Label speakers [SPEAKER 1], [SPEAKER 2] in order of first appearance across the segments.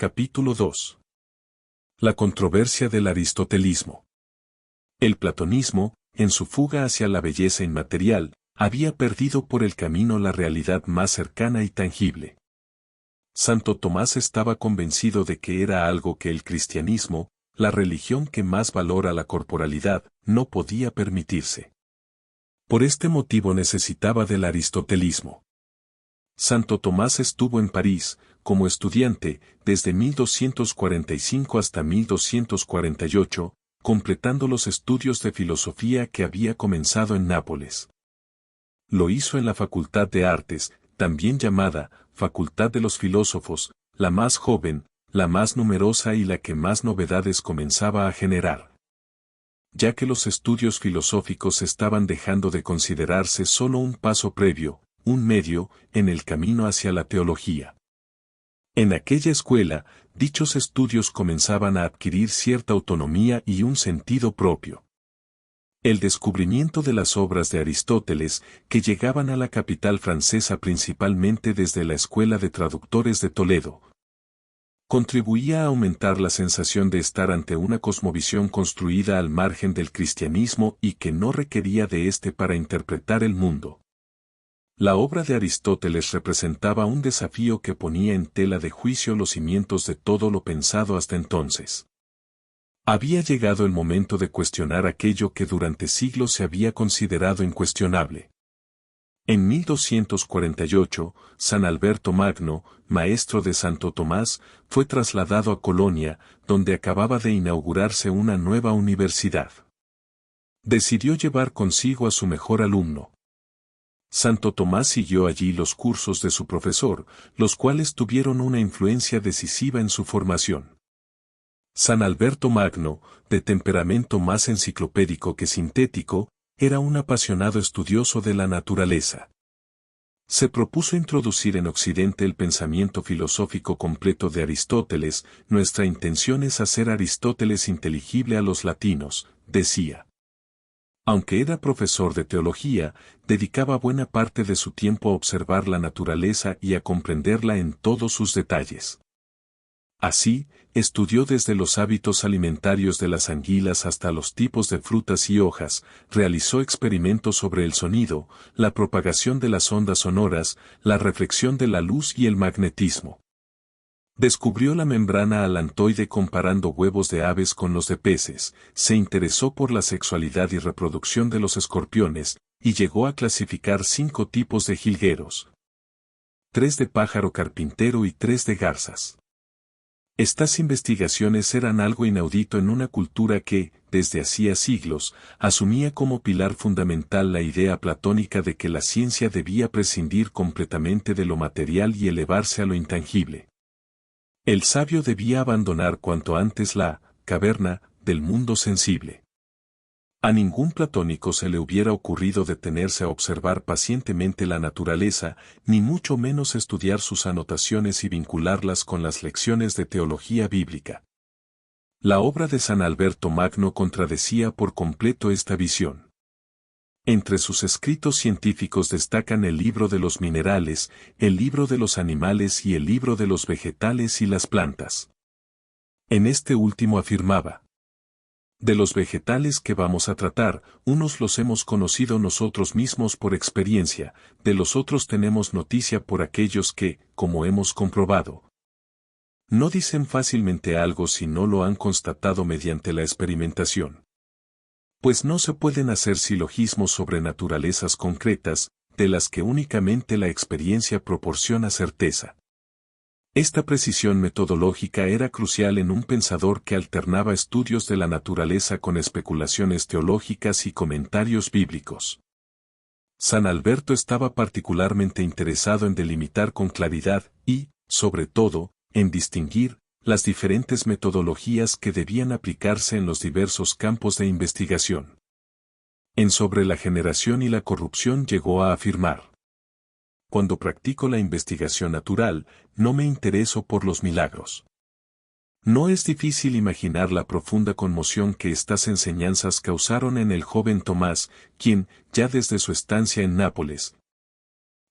[SPEAKER 1] Capítulo 2. La controversia del aristotelismo. El platonismo, en su fuga hacia la belleza inmaterial, había perdido por el camino la realidad más cercana y tangible. Santo Tomás estaba convencido de que era algo que el cristianismo, la religión que más valora la corporalidad, no podía permitirse. Por este motivo necesitaba del aristotelismo. Santo Tomás estuvo en París, como estudiante, desde 1245 hasta 1248, completando los estudios de filosofía que había comenzado en Nápoles. Lo hizo en la Facultad de Artes, también llamada Facultad de los Filósofos, la más joven, la más numerosa y la que más novedades comenzaba a generar. Ya que los estudios filosóficos estaban dejando de considerarse solo un paso previo, un medio, en el camino hacia la teología. En aquella escuela, dichos estudios comenzaban a adquirir cierta autonomía y un sentido propio. El descubrimiento de las obras de Aristóteles, que llegaban a la capital francesa principalmente desde la Escuela de Traductores de Toledo, contribuía a aumentar la sensación de estar ante una cosmovisión construida al margen del cristianismo y que no requería de éste para interpretar el mundo. La obra de Aristóteles representaba un desafío que ponía en tela de juicio los cimientos de todo lo pensado hasta entonces. Había llegado el momento de cuestionar aquello que durante siglos se había considerado incuestionable. En 1248, San Alberto Magno, maestro de Santo Tomás, fue trasladado a Colonia, donde acababa de inaugurarse una nueva universidad. Decidió llevar consigo a su mejor alumno. Santo Tomás siguió allí los cursos de su profesor, los cuales tuvieron una influencia decisiva en su formación. San Alberto Magno, de temperamento más enciclopédico que sintético, era un apasionado estudioso de la naturaleza. Se propuso introducir en Occidente el pensamiento filosófico completo de Aristóteles. Nuestra intención es hacer Aristóteles inteligible a los latinos, decía. Aunque era profesor de teología, dedicaba buena parte de su tiempo a observar la naturaleza y a comprenderla en todos sus detalles. Así, estudió desde los hábitos alimentarios de las anguilas hasta los tipos de frutas y hojas, realizó experimentos sobre el sonido, la propagación de las ondas sonoras, la reflexión de la luz y el magnetismo. Descubrió la membrana alantoide comparando huevos de aves con los de peces, se interesó por la sexualidad y reproducción de los escorpiones, y llegó a clasificar 5 tipos de jilgueros. 3 de pájaro carpintero y 3 de garzas. Estas investigaciones eran algo inaudito en una cultura que, desde hacía siglos, asumía como pilar fundamental la idea platónica de que la ciencia debía prescindir completamente de lo material y elevarse a lo intangible. El sabio debía abandonar cuanto antes la caverna del mundo sensible. A ningún platónico se le hubiera ocurrido detenerse a observar pacientemente la naturaleza, ni mucho menos estudiar sus anotaciones y vincularlas con las lecciones de teología bíblica. La obra de San Alberto Magno contradecía por completo esta visión. Entre sus escritos científicos destacan el libro de los minerales, el libro de los animales y el libro de los vegetales y las plantas. En este último afirmaba: de los vegetales que vamos a tratar, unos los hemos conocido nosotros mismos por experiencia, de los otros tenemos noticia por aquellos que, como hemos comprobado, no dicen fácilmente algo si no lo han constatado mediante la experimentación. Pues no se pueden hacer silogismos sobre naturalezas concretas, de las que únicamente la experiencia proporciona certeza. Esta precisión metodológica era crucial en un pensador que alternaba estudios de la naturaleza con especulaciones teológicas y comentarios bíblicos. San Alberto estaba particularmente interesado en delimitar con claridad y, sobre todo, en distinguir las diferentes metodologías que debían aplicarse en los diversos campos de investigación. En Sobre la generación y la corrupción llegó a afirmar: cuando practico la investigación natural, no me intereso por los milagros. No es difícil imaginar la profunda conmoción que estas enseñanzas causaron en el joven Tomás, quien, ya desde su estancia en Nápoles,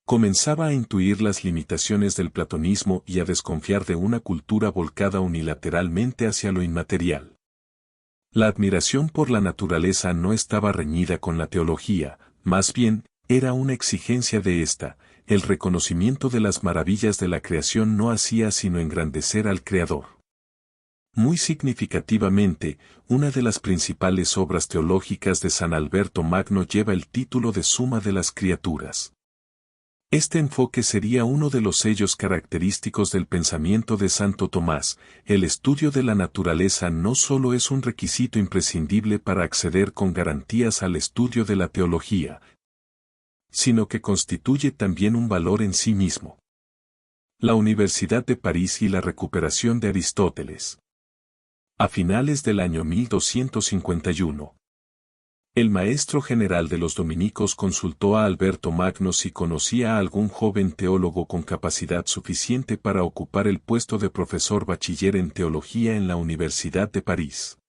[SPEAKER 1] Comenzaba a intuir las limitaciones del platonismo y a desconfiar de una cultura volcada unilateralmente hacia lo inmaterial. La admiración por la naturaleza no estaba reñida con la teología, más bien, era una exigencia de ésta. El reconocimiento de las maravillas de la creación no hacía sino engrandecer al Creador. Muy significativamente, una de las principales obras teológicas de San Alberto Magno lleva el título de Suma de las Criaturas. Este enfoque sería uno de los sellos característicos del pensamiento de Santo Tomás. El estudio de la naturaleza no solo es un requisito imprescindible para acceder con garantías al estudio de la teología, sino que constituye también un valor en sí mismo. La Universidad de París y la recuperación de Aristóteles. A finales del año 1251. El maestro general de los dominicos consultó a Alberto Magno si conocía a algún joven teólogo con capacidad suficiente para ocupar el puesto de profesor bachiller en teología en la Universidad de París.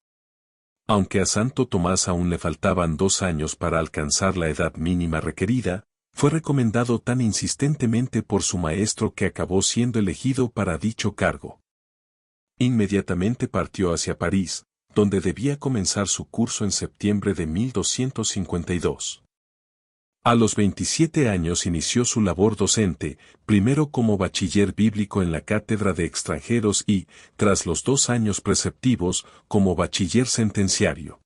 [SPEAKER 1] Aunque a Santo Tomás aún le faltaban 2 años para alcanzar la edad mínima requerida, fue recomendado tan insistentemente por su maestro que acabó siendo elegido para dicho cargo. Inmediatamente partió hacia París, donde debía comenzar su curso en septiembre de 1252. A los 27 años inició su labor docente, primero como bachiller bíblico en la Cátedra de Extranjeros y, tras los 2 años preceptivos, como bachiller sentenciario.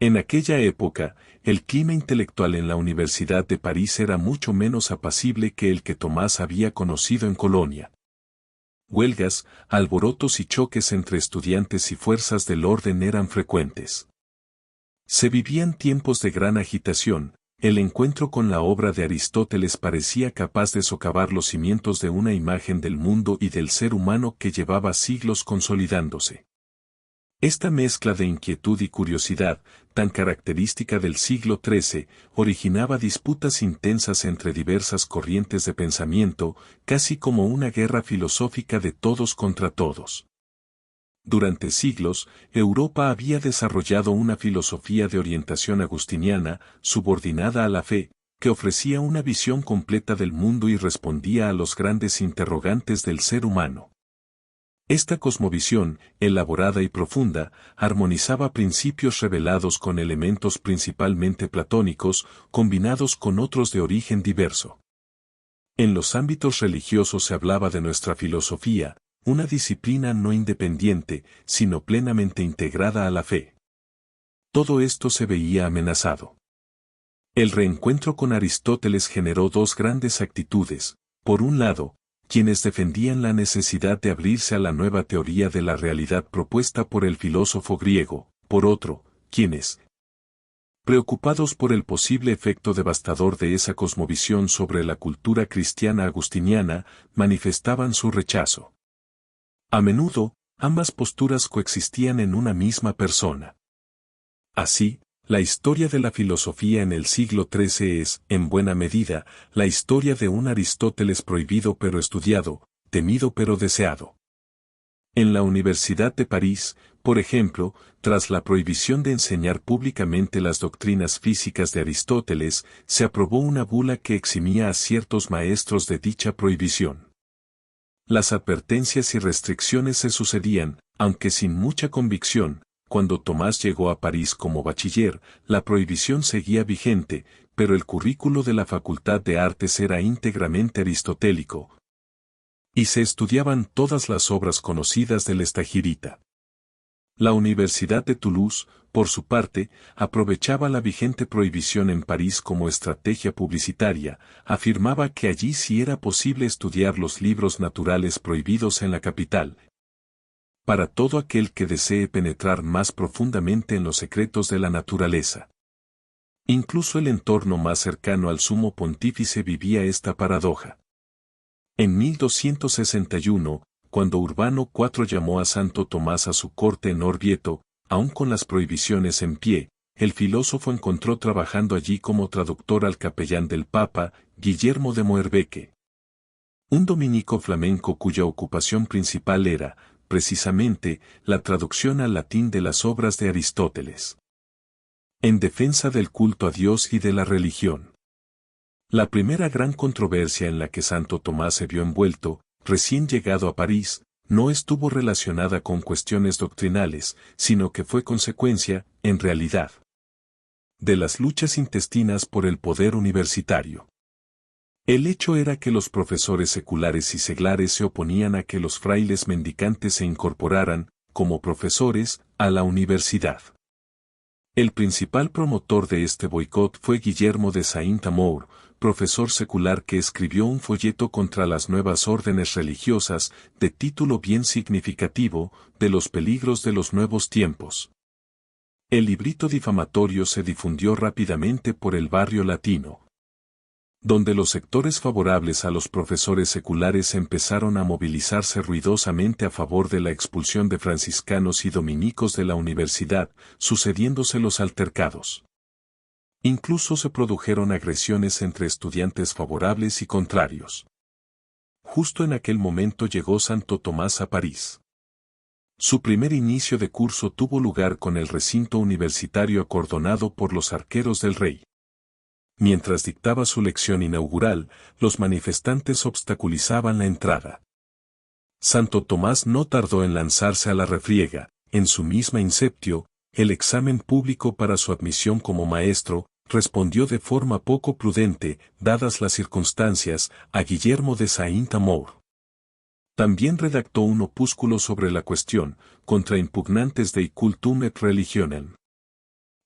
[SPEAKER 1] En aquella época, el clima intelectual en la Universidad de París era mucho menos apacible que el que Tomás había conocido en Colonia. Huelgas, alborotos y choques entre estudiantes y fuerzas del orden eran frecuentes. Se vivían tiempos de gran agitación. El encuentro con la obra de Aristóteles parecía capaz de socavar los cimientos de una imagen del mundo y del ser humano que llevaba siglos consolidándose. Esta mezcla de inquietud y curiosidad, tan característica del siglo XIII, originaba disputas intensas entre diversas corrientes de pensamiento, casi como una guerra filosófica de todos contra todos. Durante siglos, Europa había desarrollado una filosofía de orientación agustiniana, subordinada a la fe, que ofrecía una visión completa del mundo y respondía a los grandes interrogantes del ser humano. Esta cosmovisión, elaborada y profunda, armonizaba principios revelados con elementos principalmente platónicos, combinados con otros de origen diverso. En los ámbitos religiosos se hablaba de nuestra filosofía, una disciplina no independiente, sino plenamente integrada a la fe. Todo esto se veía amenazado. El reencuentro con Aristóteles generó 2 grandes actitudes. Por un lado, quienes defendían la necesidad de abrirse a la nueva teoría de la realidad propuesta por el filósofo griego, por otro, quienes, preocupados por el posible efecto devastador de esa cosmovisión sobre la cultura cristiana agustiniana, manifestaban su rechazo. A menudo, ambas posturas coexistían en una misma persona. Así, la historia de la filosofía en el siglo XIII es, en buena medida, la historia de un Aristóteles prohibido pero estudiado, temido pero deseado. En la Universidad de París, por ejemplo, tras la prohibición de enseñar públicamente las doctrinas físicas de Aristóteles, se aprobó una bula que eximía a ciertos maestros de dicha prohibición. Las advertencias y restricciones se sucedían, aunque sin mucha convicción. Cuando Tomás llegó a París como bachiller, la prohibición seguía vigente, pero el currículo de la Facultad de Artes era íntegramente aristotélico, y se estudiaban todas las obras conocidas del Estagirita. La Universidad de Toulouse, por su parte, aprovechaba la vigente prohibición en París como estrategia publicitaria, afirmaba que allí sí era posible estudiar los libros naturales prohibidos en la capital. Para todo aquel que desee penetrar más profundamente en los secretos de la naturaleza. Incluso el entorno más cercano al sumo pontífice vivía esta paradoja. En 1261, cuando Urbano IV llamó a Santo Tomás a su corte en Orvieto, aun con las prohibiciones en pie, el filósofo encontró trabajando allí como traductor al capellán del Papa, Guillermo de Moerbeke. Un dominico flamenco cuya ocupación principal era, precisamente, la traducción al latín de las obras de Aristóteles. En defensa del culto a Dios y de la religión. La primera gran controversia en la que Santo Tomás se vio envuelto, recién llegado a París, no estuvo relacionada con cuestiones doctrinales, sino que fue consecuencia, en realidad, de las luchas intestinas por el poder universitario. El hecho era que los profesores seculares y seglares se oponían a que los frailes mendicantes se incorporaran, como profesores, a la universidad. El principal promotor de este boicot fue Guillermo de Saint-Amour, profesor secular que escribió un folleto contra las nuevas órdenes religiosas, de título bien significativo, de los peligros de los nuevos tiempos. El librito difamatorio se difundió rápidamente por el barrio latino, donde los sectores favorables a los profesores seculares empezaron a movilizarse ruidosamente a favor de la expulsión de franciscanos y dominicos de la universidad, sucediéndose los altercados. Incluso se produjeron agresiones entre estudiantes favorables y contrarios. Justo en aquel momento llegó Santo Tomás a París. Su primer inicio de curso tuvo lugar con el recinto universitario acordonado por los arqueros del rey. Mientras dictaba su lección inaugural, los manifestantes obstaculizaban la entrada. Santo Tomás no tardó en lanzarse a la refriega, en su misma inceptio, el examen público para su admisión como maestro, respondió de forma poco prudente, dadas las circunstancias, a Guillermo de Saint-Amour. También redactó un opúsculo sobre la cuestión, contra impugnantes de Cultum et Religionem.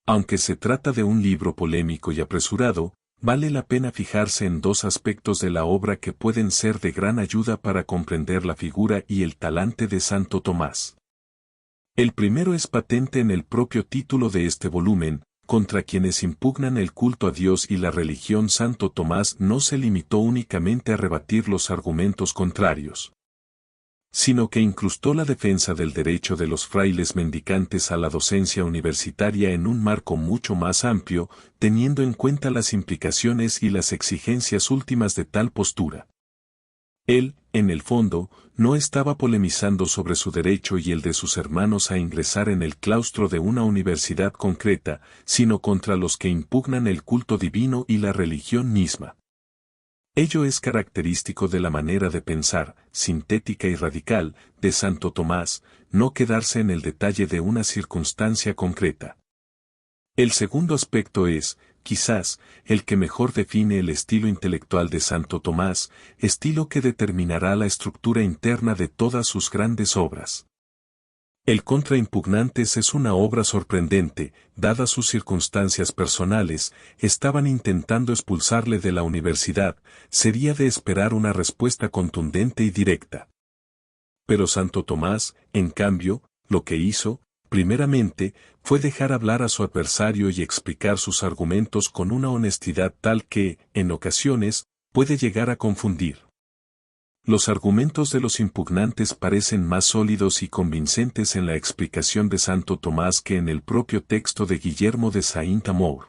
[SPEAKER 1] Aunque se trata de un libro polémico y apresurado, vale la pena fijarse en dos aspectos de la obra que pueden ser de gran ayuda para comprender la figura y el talante de Santo Tomás. El primero es patente en el propio título de este volumen: contra quienes impugnan el culto a Dios y la religión. Santo Tomás no se limitó únicamente a rebatir los argumentos contrarios, sino que incrustó la defensa del derecho de los frailes mendicantes a la docencia universitaria en un marco mucho más amplio, teniendo en cuenta las implicaciones y las exigencias últimas de tal postura. Él, en el fondo, no estaba polemizando sobre su derecho y el de sus hermanos a ingresar en el claustro de una universidad concreta, sino contra los que impugnan el culto divino y la religión misma. Ello es característico de la manera de pensar, sintética y radical, de Santo Tomás, no quedarse en el detalle de una circunstancia concreta. El segundo aspecto es, quizás, el que mejor define el estilo intelectual de Santo Tomás, estilo que determinará la estructura interna de todas sus grandes obras. El Contra Impugnantes es una obra sorprendente, dadas sus circunstancias personales, estaban intentando expulsarle de la universidad, sería de esperar una respuesta contundente y directa. Pero Santo Tomás, en cambio, lo que hizo, primeramente, fue dejar hablar a su adversario y explicar sus argumentos con una honestidad tal que, en ocasiones, puede llegar a confundir. Los argumentos de los impugnantes parecen más sólidos y convincentes en la explicación de Santo Tomás que en el propio texto de Guillermo de Saint-Amour.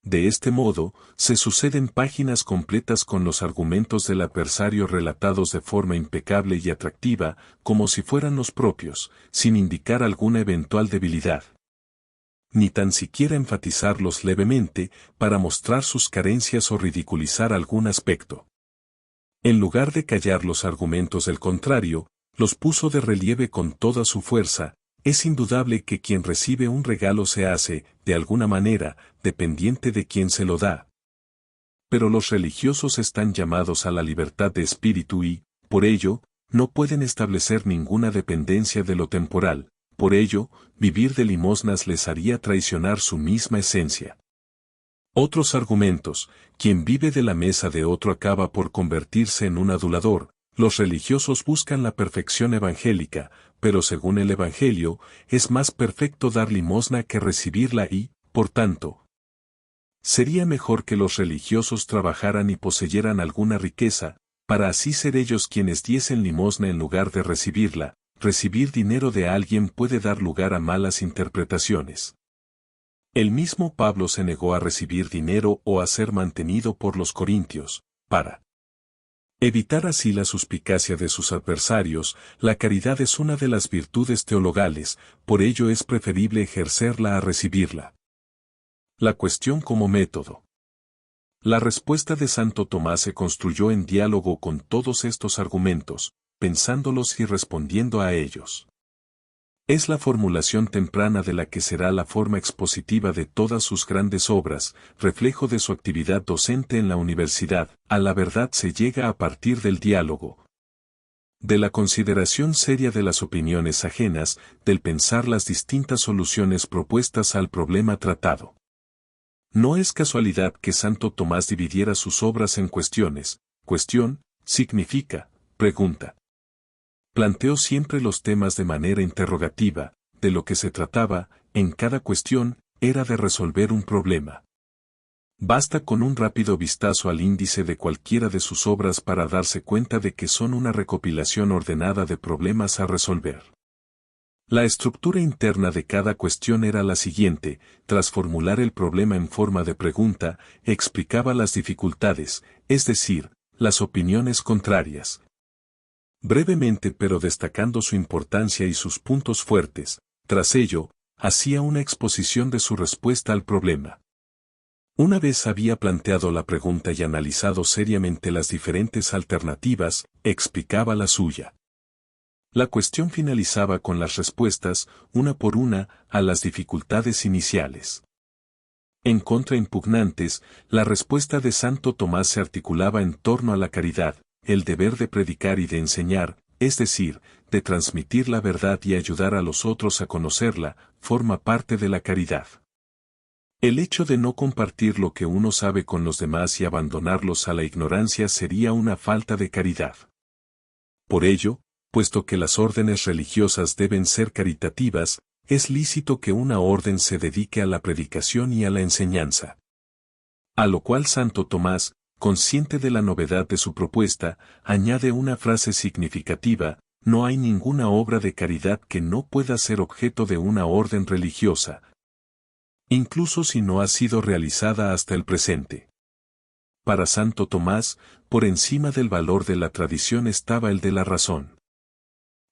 [SPEAKER 1] De este modo, se suceden páginas completas con los argumentos del adversario relatados de forma impecable y atractiva, como si fueran los propios, sin indicar alguna eventual debilidad, ni tan siquiera enfatizarlos levemente, para mostrar sus carencias o ridiculizar algún aspecto. En lugar de callar los argumentos del contrario, los puso de relieve con toda su fuerza. Es indudable que quien recibe un regalo se hace, de alguna manera, dependiente de quien se lo da. Pero los religiosos están llamados a la libertad de espíritu y, por ello, no pueden establecer ninguna dependencia de lo temporal. Por ello, vivir de limosnas les haría traicionar su misma esencia. Otros argumentos: quien vive de la mesa de otro acaba por convertirse en un adulador. Los religiosos buscan la perfección evangélica, pero según el Evangelio, es más perfecto dar limosna que recibirla y, por tanto, sería mejor que los religiosos trabajaran y poseyeran alguna riqueza, para así ser ellos quienes diesen limosna en lugar de recibirla. Recibir dinero de alguien puede dar lugar a malas interpretaciones. El mismo Pablo se negó a recibir dinero o a ser mantenido por los corintios, para evitar así la suspicacia de sus adversarios. La caridad es una de las virtudes teologales, por ello es preferible ejercerla a recibirla. La cuestión como método. La respuesta de Santo Tomás se construyó en diálogo con todos estos argumentos, pensándolos y respondiendo a ellos. Es la formulación temprana de la que será la forma expositiva de todas sus grandes obras, reflejo de su actividad docente en la universidad. A la verdad se llega a partir del diálogo, de la consideración seria de las opiniones ajenas, del pensar las distintas soluciones propuestas al problema tratado. No es casualidad que Santo Tomás dividiera sus obras en cuestiones. Cuestión significa pregunta. Planteó siempre los temas de manera interrogativa. De lo que se trataba, en cada cuestión, era de resolver un problema. Basta con un rápido vistazo al índice de cualquiera de sus obras para darse cuenta de que son una recopilación ordenada de problemas a resolver. La estructura interna de cada cuestión era la siguiente: tras formular el problema en forma de pregunta, explicaba las dificultades, es decir, las opiniones contrarias. Brevemente pero destacando su importancia y sus puntos fuertes, tras ello, hacía una exposición de su respuesta al problema. Una vez había planteado la pregunta y analizado seriamente las diferentes alternativas, explicaba la suya. La cuestión finalizaba con las respuestas, una por una, a las dificultades iniciales. En contra impugnantes, la respuesta de Santo Tomás se articulaba en torno a la caridad, el deber de predicar y de enseñar, es decir, de transmitir la verdad y ayudar a los otros a conocerla, forma parte de la caridad. El hecho de no compartir lo que uno sabe con los demás y abandonarlos a la ignorancia sería una falta de caridad. Por ello, puesto que las órdenes religiosas deben ser caritativas, es lícito que una orden se dedique a la predicación y a la enseñanza. A lo cual Santo Tomás, consciente de la novedad de su propuesta, añade una frase significativa: no hay ninguna obra de caridad que no pueda ser objeto de una orden religiosa, incluso si no ha sido realizada hasta el presente. Para Santo Tomás, por encima del valor de la tradición estaba el de la razón.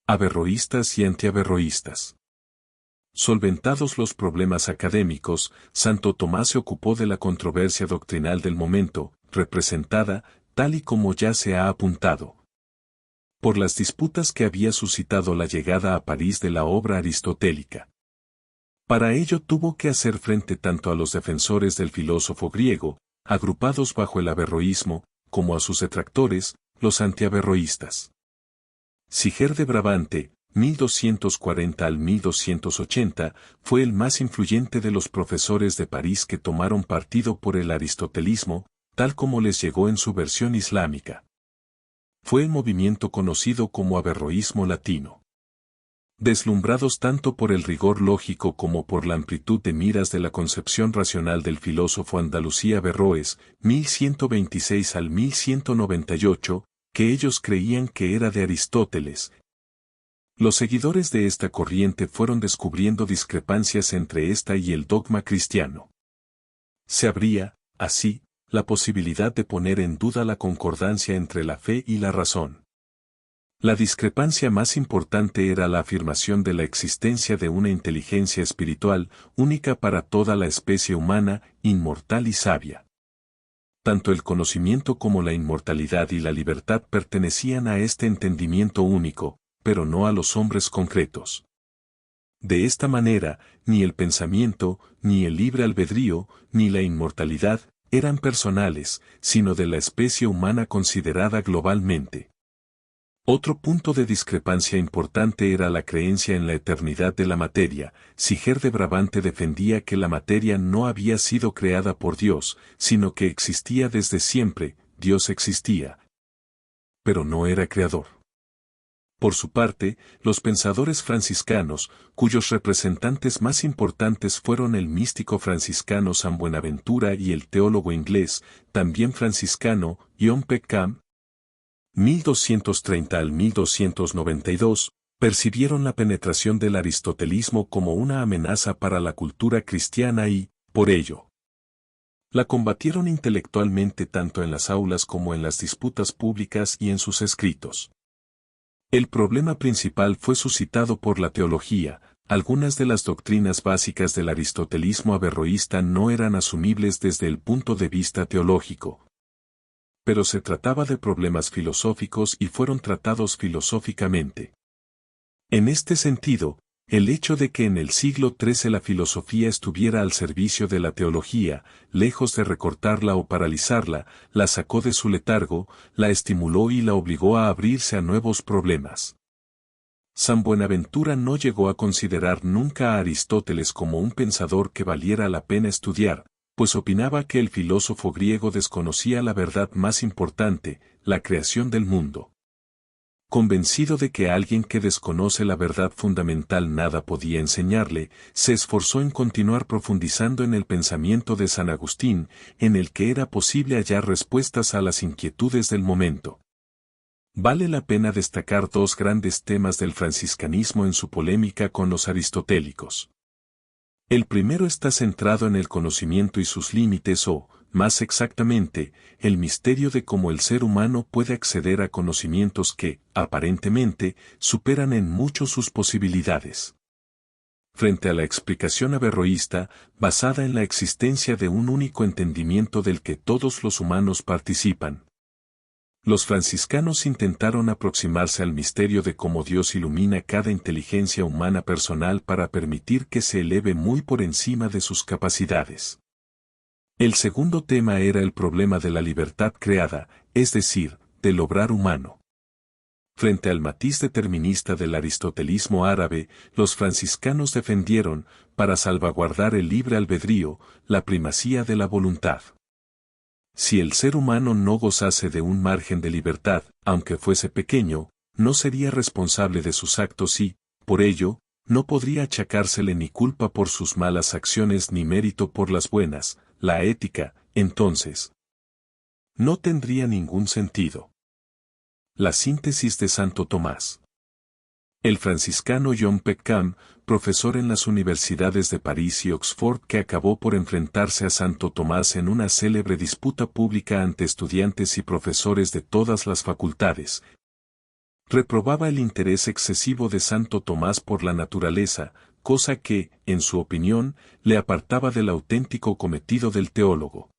[SPEAKER 1] Averroístas y antiaverroístas. Solventados los problemas académicos, Santo Tomás se ocupó de la controversia doctrinal del momento, representada, tal y como ya se ha apuntado, por las disputas que había suscitado la llegada a París de la obra aristotélica. Para ello tuvo que hacer frente tanto a los defensores del filósofo griego, agrupados bajo el averroísmo, como a sus detractores, los antiaverroístas. Siger de Brabante, 1240 al 1280, fue el más influyente de los profesores de París que tomaron partido por el aristotelismo, tal como les llegó en su versión islámica. Fue el movimiento conocido como averroísmo latino. Deslumbrados tanto por el rigor lógico como por la amplitud de miras de la concepción racional del filósofo andalusí Averroes, 1126 al 1198, que ellos creían que era de Aristóteles. Los seguidores de esta corriente fueron descubriendo discrepancias entre esta y el dogma cristiano. Se abría, así, la posibilidad de poner en duda la concordancia entre la fe y la razón. La discrepancia más importante era la afirmación de la existencia de una inteligencia espiritual, única para toda la especie humana, inmortal y sabia. Tanto el conocimiento como la inmortalidad y la libertad pertenecían a este entendimiento único, pero no a los hombres concretos. De esta manera, ni el pensamiento, ni el libre albedrío, ni la inmortalidad, eran personales, sino de la especie humana considerada globalmente. Otro punto de discrepancia importante era la creencia en la eternidad de la materia. Siger de Brabante defendía que la materia no había sido creada por Dios, sino que existía desde siempre. Dios existía, pero no era creador. Por su parte, los pensadores franciscanos, cuyos representantes más importantes fueron el místico franciscano San Buenaventura y el teólogo inglés, también franciscano, John Peckham, 1230 al 1292, percibieron la penetración del aristotelismo como una amenaza para la cultura cristiana y, por ello, la combatieron intelectualmente tanto en las aulas como en las disputas públicas y en sus escritos. El problema principal fue suscitado por la teología, Algunas de las doctrinas básicas del aristotelismo averroísta no eran asumibles desde el punto de vista teológico. Pero se trataba de problemas filosóficos y fueron tratados filosóficamente. En este sentido, el hecho de que en el siglo XIII la filosofía estuviera al servicio de la teología, lejos de recortarla o paralizarla, la sacó de su letargo, la estimuló y la obligó a abrirse a nuevos problemas. San Buenaventura no llegó a considerar nunca a Aristóteles como un pensador que valiera la pena estudiar, pues opinaba que el filósofo griego desconocía la verdad más importante, la creación del mundo. Convencido de que alguien que desconoce la verdad fundamental nada podía enseñarle, se esforzó en continuar profundizando en el pensamiento de San Agustín, en el que era posible hallar respuestas a las inquietudes del momento. Vale la pena destacar dos grandes temas del franciscanismo en su polémica con los aristotélicos. El primero está centrado en el conocimiento y sus límites o, más exactamente, el misterio de cómo el ser humano puede acceder a conocimientos que, aparentemente, superan en mucho sus posibilidades. Frente a la explicación averroísta, basada en la existencia de un único entendimiento del que todos los humanos participan, los franciscanos intentaron aproximarse al misterio de cómo Dios ilumina cada inteligencia humana personal para permitir que se eleve muy por encima de sus capacidades. El segundo tema era el problema de la libertad creada, es decir, del obrar humano. Frente al matiz determinista del aristotelismo árabe, los franciscanos defendieron, para salvaguardar el libre albedrío, la primacía de la voluntad. Si el ser humano no gozase de un margen de libertad, aunque fuese pequeño, no sería responsable de sus actos y, por ello, no podría achacársele ni culpa por sus malas acciones ni mérito por las buenas. La ética, entonces, no tendría ningún sentido. La síntesis de Santo Tomás. El franciscano John Peckham, profesor en las universidades de París y Oxford que acabó por enfrentarse a Santo Tomás en una célebre disputa pública ante estudiantes y profesores de todas las facultades, reprobaba el interés excesivo de Santo Tomás por la naturaleza, cosa que, en su opinión, le apartaba del auténtico cometido del teólogo.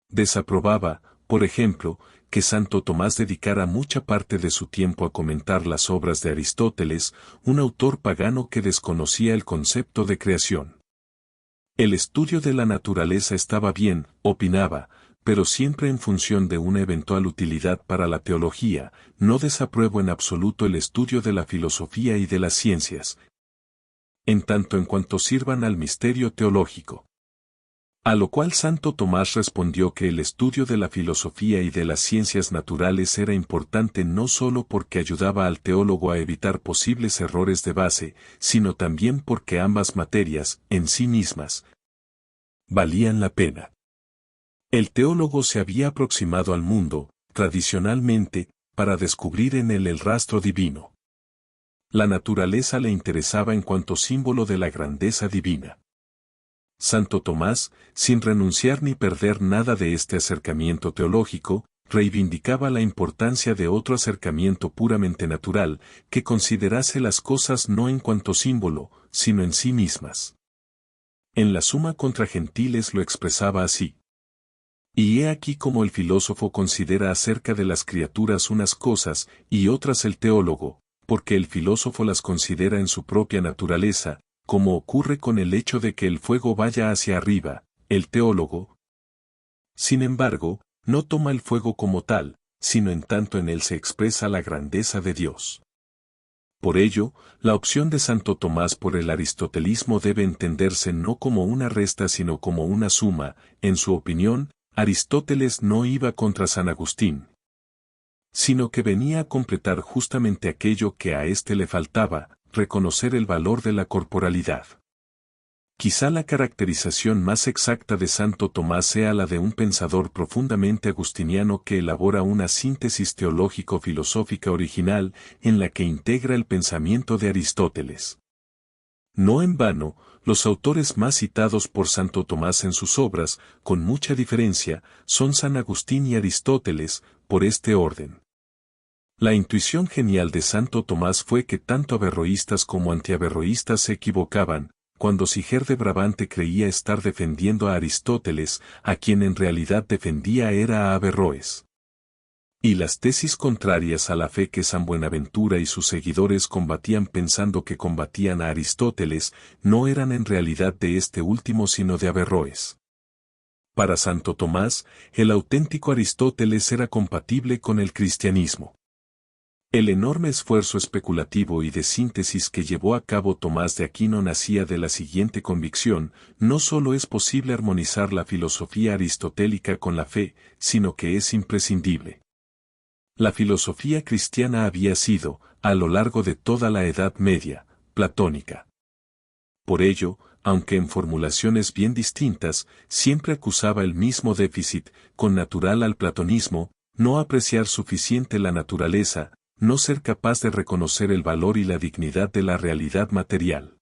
[SPEAKER 1] Desaprobaba, por ejemplo, que Santo Tomás dedicara mucha parte de su tiempo a comentar las obras de Aristóteles, un autor pagano que desconocía el concepto de creación. El estudio de la naturaleza estaba bien, opinaba, pero siempre en función de una eventual utilidad para la teología. No desapruebo en absoluto el estudio de la filosofía y de las ciencias, en tanto en cuanto sirvan al misterio teológico. A lo cual Santo Tomás respondió que el estudio de la filosofía y de las ciencias naturales era importante no solo porque ayudaba al teólogo a evitar posibles errores de base, sino también porque ambas materias, en sí mismas, valían la pena. El teólogo se había aproximado al mundo, tradicionalmente, para descubrir en él el rastro divino. La naturaleza le interesaba en cuanto símbolo de la grandeza divina. Santo Tomás, sin renunciar ni perder nada de este acercamiento teológico, reivindicaba la importancia de otro acercamiento puramente natural, que considerase las cosas no en cuanto símbolo, sino en sí mismas. En la Suma contra Gentiles lo expresaba así. Y he aquí cómo el filósofo considera acerca de las criaturas unas cosas, y otras el teólogo, porque el filósofo las considera en su propia naturaleza, como ocurre con el hecho de que el fuego vaya hacia arriba. El teólogo, sin embargo, no toma el fuego como tal, sino en tanto en él se expresa la grandeza de Dios. Por ello, la opción de Santo Tomás por el aristotelismo debe entenderse no como una resta sino como una suma. En su opinión, Aristóteles no iba contra San Agustín, sino que venía a completar justamente aquello que a éste le faltaba, reconocer el valor de la corporalidad. Quizá la caracterización más exacta de Santo Tomás sea la de un pensador profundamente agustiniano que elabora una síntesis teológico-filosófica original en la que integra el pensamiento de Aristóteles. No en vano, los autores más citados por Santo Tomás en sus obras, con mucha diferencia, son San Agustín y Aristóteles, por este orden. La intuición genial de Santo Tomás fue que tanto averroístas como antiaverroístas se equivocaban, cuando Siger de Brabante creía estar defendiendo a Aristóteles, a quien en realidad defendía era a Averroes. Y las tesis contrarias a la fe que San Buenaventura y sus seguidores combatían pensando que combatían a Aristóteles, no eran en realidad de este último sino de Averroes. Para Santo Tomás, el auténtico Aristóteles era compatible con el cristianismo. El enorme esfuerzo especulativo y de síntesis que llevó a cabo Tomás de Aquino nacía de la siguiente convicción: no solo es posible armonizar la filosofía aristotélica con la fe, sino que es imprescindible. La filosofía cristiana había sido, a lo largo de toda la Edad Media, platónica. Por ello, aunque en formulaciones bien distintas, siempre acusaba el mismo déficit, connatural al platonismo: no apreciar suficiente la naturaleza, no ser capaz de reconocer el valor y la dignidad de la realidad material.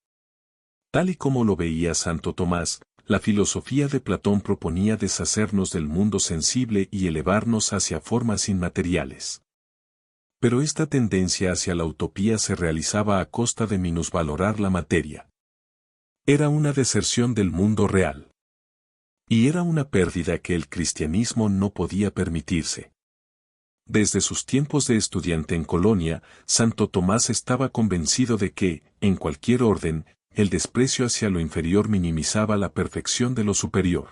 [SPEAKER 1] Tal y como lo veía Santo Tomás, la filosofía de Platón proponía deshacernos del mundo sensible y elevarnos hacia formas inmateriales. Pero esta tendencia hacia la utopía se realizaba a costa de minusvalorar la materia. Era una deserción del mundo real. Y era una pérdida que el cristianismo no podía permitirse. Desde sus tiempos de estudiante en Colonia, Santo Tomás estaba convencido de que, en cualquier orden, el desprecio hacia lo inferior minimizaba la perfección de lo superior.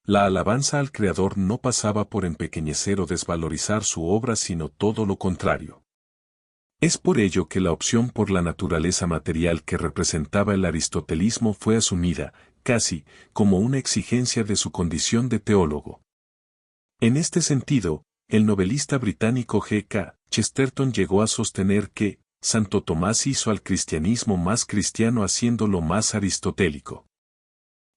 [SPEAKER 1] La alabanza al Creador no pasaba por empequeñecer o desvalorizar su obra, sino todo lo contrario. Es por ello que la opción por la naturaleza material que representaba el aristotelismo fue asumida, casi, como una exigencia de su condición de teólogo. En este sentido, el novelista británico G.K. Chesterton llegó a sostener que Santo Tomás hizo al cristianismo más cristiano haciéndolo más aristotélico.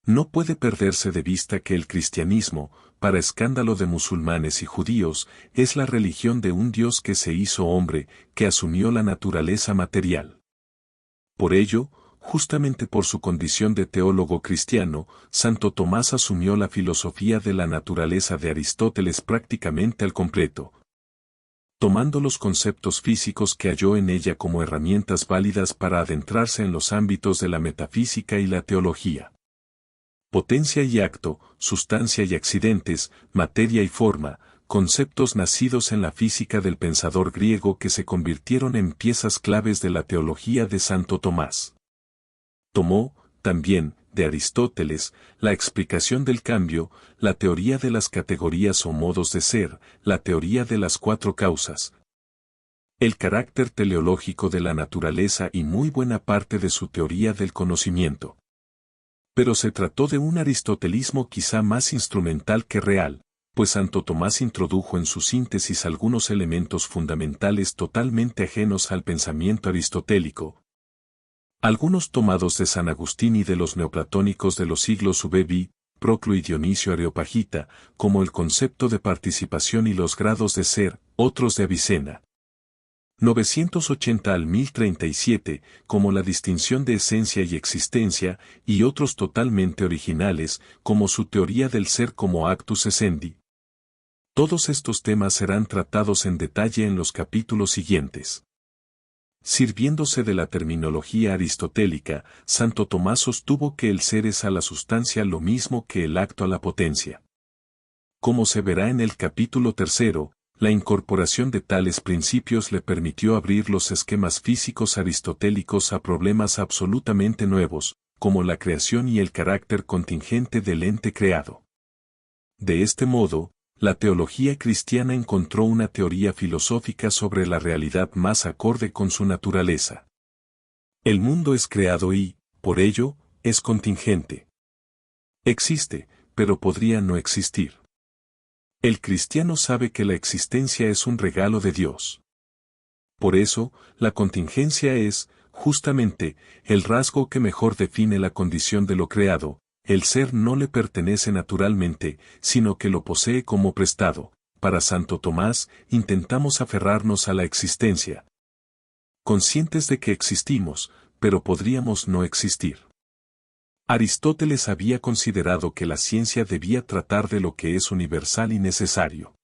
[SPEAKER 1] No puede perderse de vista que el cristianismo, para escándalo de musulmanes y judíos, es la religión de un Dios que se hizo hombre, que asumió la naturaleza material. Por ello, justamente por su condición de teólogo cristiano, Santo Tomás asumió la filosofía de la naturaleza de Aristóteles prácticamente al completo, tomando los conceptos físicos que halló en ella como herramientas válidas para adentrarse en los ámbitos de la metafísica y la teología. Potencia y acto, sustancia y accidentes, materia y forma, conceptos nacidos en la física del pensador griego que se convirtieron en piezas claves de la teología de Santo Tomás. Tomó, también, de Aristóteles, la explicación del cambio, la teoría de las categorías o modos de ser, la teoría de las cuatro causas, el carácter teleológico de la naturaleza y muy buena parte de su teoría del conocimiento. Pero se trató de un aristotelismo quizá más instrumental que real, pues Santo Tomás introdujo en su síntesis algunos elementos fundamentales totalmente ajenos al pensamiento aristotélico, algunos tomados de San Agustín y de los neoplatónicos de los siglos VB, Proclo y Dionisio Areopagita, como el concepto de participación y los grados de ser, otros de Avicena. 980 al 1037, como la distinción de esencia y existencia, y otros totalmente originales, como su teoría del ser como actus essendi. Todos estos temas serán tratados en detalle en los capítulos siguientes. Sirviéndose de la terminología aristotélica, Santo Tomás sostuvo que el ser es a la sustancia lo mismo que el acto a la potencia. Como se verá en el capítulo 3, la incorporación de tales principios le permitió abrir los esquemas físicos aristotélicos a problemas absolutamente nuevos, como la creación y el carácter contingente del ente creado. De este modo, la teología cristiana encontró una teoría filosófica sobre la realidad más acorde con su naturaleza. El mundo es creado y, por ello, es contingente. Existe, pero podría no existir. El cristiano sabe que la existencia es un regalo de Dios. Por eso, la contingencia es, justamente, el rasgo que mejor define la condición de lo creado. El ser no le pertenece naturalmente, sino que lo posee como prestado. Para Santo Tomás, intentamos aferrarnos a la existencia, conscientes de que existimos, pero podríamos no existir. Aristóteles había considerado que la ciencia debía tratar de lo que es universal y necesario.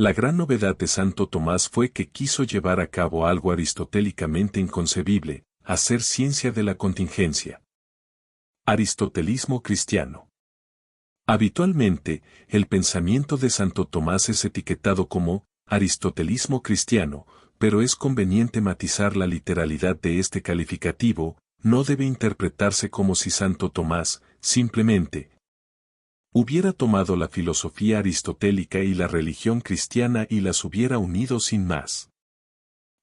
[SPEAKER 1] La gran novedad de Santo Tomás fue que quiso llevar a cabo algo aristotélicamente inconcebible, hacer ciencia de la contingencia. Aristotelismo cristiano. Habitualmente, el pensamiento de Santo Tomás es etiquetado como aristotelismo cristiano, pero es conveniente matizar la literalidad de este calificativo. No debe interpretarse como si Santo Tomás, simplemente, hubiera tomado la filosofía aristotélica y la religión cristiana y las hubiera unido sin más.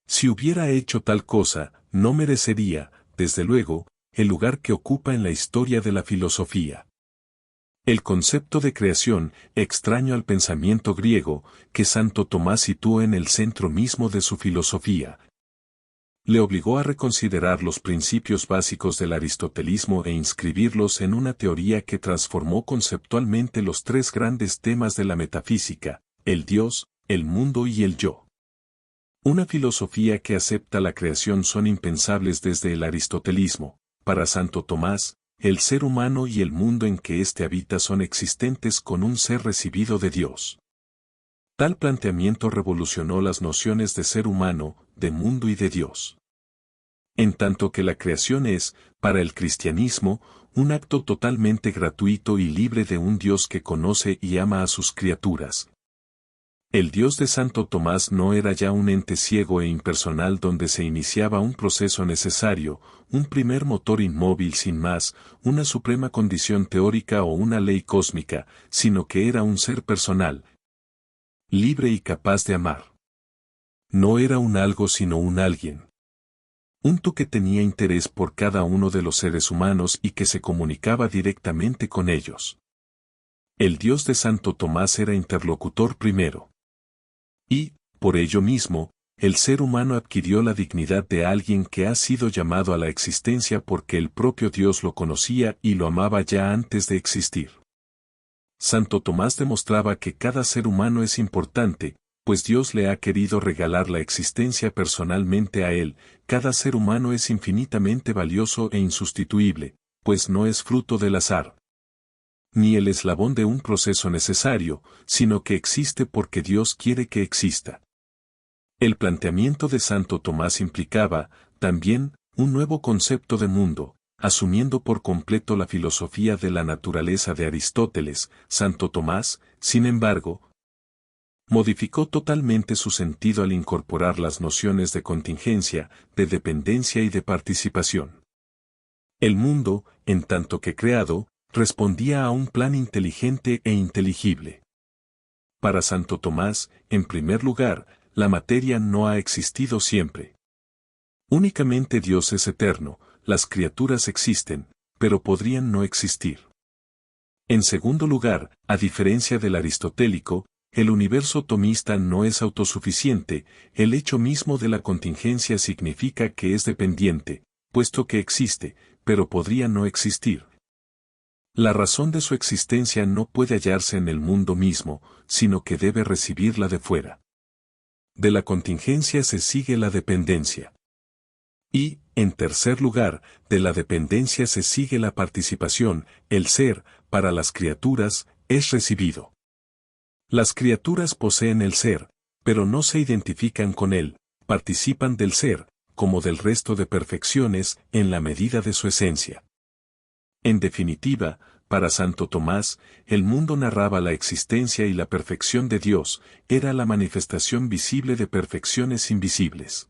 [SPEAKER 1] Si hubiera hecho tal cosa, no merecería, desde luego, el lugar que ocupa en la historia de la filosofía. El concepto de creación, extraño al pensamiento griego, que Santo Tomás situó en el centro mismo de su filosofía, le obligó a reconsiderar los principios básicos del aristotelismo e inscribirlos en una teoría que transformó conceptualmente los tres grandes temas de la metafísica, el Dios, el mundo y el yo. Una filosofía que acepta la creación son impensables desde el aristotelismo. Para Santo Tomás, el ser humano y el mundo en que éste habita son existentes con un ser recibido de Dios. Tal planteamiento revolucionó las nociones de ser humano, de mundo y de Dios. En tanto que la creación es, para el cristianismo, un acto totalmente gratuito y libre de un Dios que conoce y ama a sus criaturas. El Dios de Santo Tomás no era ya un ente ciego e impersonal donde se iniciaba un proceso necesario, un primer motor inmóvil sin más, una suprema condición teórica o una ley cósmica, sino que era un ser personal, libre y capaz de amar. No era un algo sino un alguien. Un tú que tenía interés por cada uno de los seres humanos y que se comunicaba directamente con ellos. El Dios de Santo Tomás era interlocutor primero. Y, por ello mismo, el ser humano adquirió la dignidad de alguien que ha sido llamado a la existencia porque el propio Dios lo conocía y lo amaba ya antes de existir. Santo Tomás demostraba que cada ser humano es importante, pues Dios le ha querido regalar la existencia personalmente a él. Cada ser humano es infinitamente valioso e insustituible, pues no es fruto del azar, ni el eslabón de un proceso necesario, sino que existe porque Dios quiere que exista. El planteamiento de Santo Tomás implicaba, también, un nuevo concepto de mundo, asumiendo por completo la filosofía de la naturaleza de Aristóteles. Santo Tomás, sin embargo, modificó totalmente su sentido al incorporar las nociones de contingencia, de dependencia y de participación. El mundo, en tanto que creado, respondía a un plan inteligente e inteligible. Para Santo Tomás, en primer lugar, la materia no ha existido siempre. Únicamente Dios es eterno, las criaturas existen, pero podrían no existir. En segundo lugar, a diferencia del aristotélico, el universo tomista no es autosuficiente, el hecho mismo de la contingencia significa que es dependiente, puesto que existe, pero podría no existir. La razón de su existencia no puede hallarse en el mundo mismo, sino que debe recibirla de fuera. De la contingencia se sigue la dependencia. Y, en tercer lugar, de la dependencia se sigue la participación. El ser, para las criaturas, es recibido. Las criaturas poseen el ser, pero no se identifican con él, participan del ser, como del resto de perfecciones, en la medida de su esencia. En definitiva, para Santo Tomás, el mundo narraba la existencia y la perfección de Dios, era la manifestación visible de perfecciones invisibles.